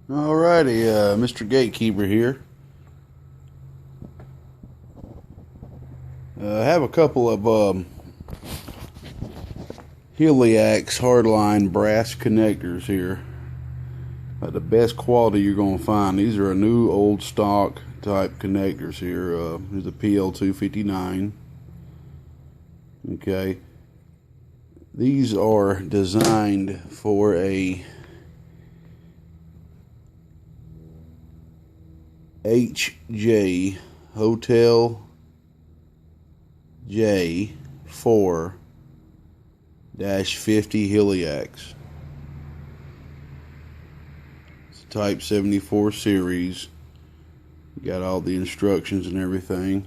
Alrighty, Mr. Gatekeeper here. I have a couple of Heliax Hardline brass connectors here. The best quality you're going to find. These are a new old stock type connectors here. Here's a PL259. Okay. These are designed for a HJ Hotel J 4-50 Heliax. It's a Type 74 series. Got all the instructions and everything.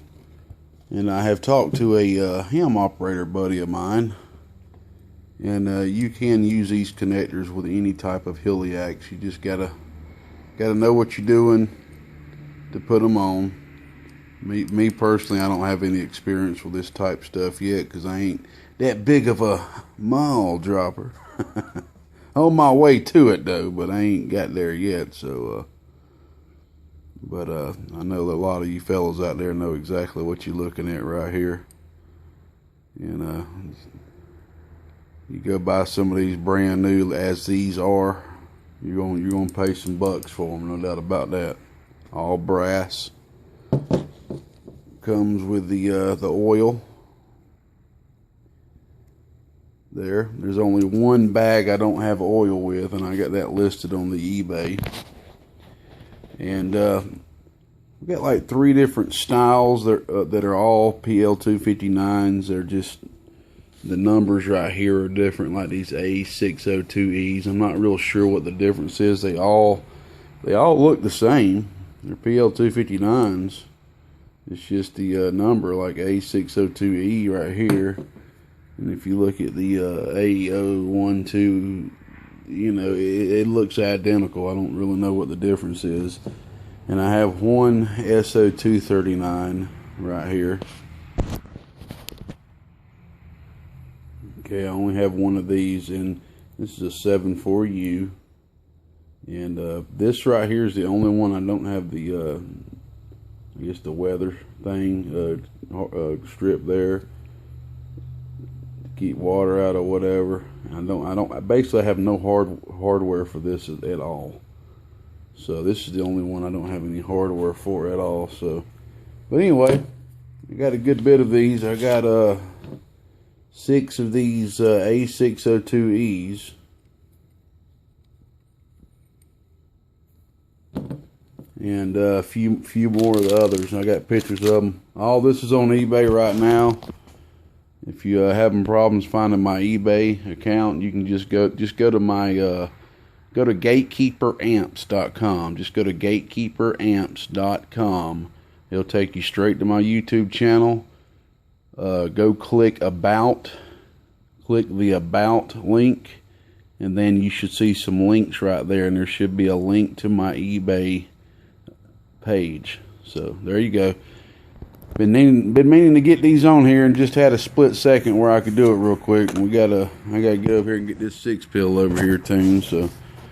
And I have talked to a ham operator buddy of mine, and you can use these connectors with any type of Heliax. You just gotta know what you're doing to put them on. Me personally, I don't have any experience with this type stuff yet because I ain't that big of a mall dropper. On my way to it though, but I ain't got there yet. So, I know that a lot of you fellas out there know exactly what you're looking at right here. And you go buy some of these brand new, as these are, you're gonna pay some bucks for them, no doubt about that. All brass. Comes with the oil. There's only one bag I don't have oil with, and I got that listed on the eBay. And we got like 3 different styles that are all PL259s. They're just, the numbers right here are different, like these A602Es. I'm not real sure what the difference is. They all look the same. They're PL259s. It's just the number, like A602E right here. And if you look at the A012, it looks identical. I don't really know what the difference is. And I have one SO239 right here. Okay, I only have one of these, and this is a 74U. And this right here is the only one I don't have the I guess the weather thing strip there to keep water out or whatever. I basically have no hardware for this at all. So this is the only one I don't have any hardware for at all. So, but anyway, I got a good bit of these. I got 6 of these A602Es. And a few more of the others. I got pictures of them. All this is on eBay right now. If you having problems finding my eBay account, you can just go to my go to gatekeeperamps.com. Just go to gatekeeperamps.com. It'll take you straight to my YouTube channel. Go click About. Click the About link, and then you should see some links right there, and there should be a link to my eBay page. So there you go. Been meaning to get these on here, and just had a split second where I could do it real quick. And I gotta get up here and get this 6-pill over here tuned. So,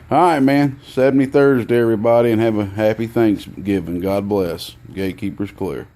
all right, man. 70 Thursday, everybody, and have a happy Thanksgiving. God bless. Gatekeeper's clear.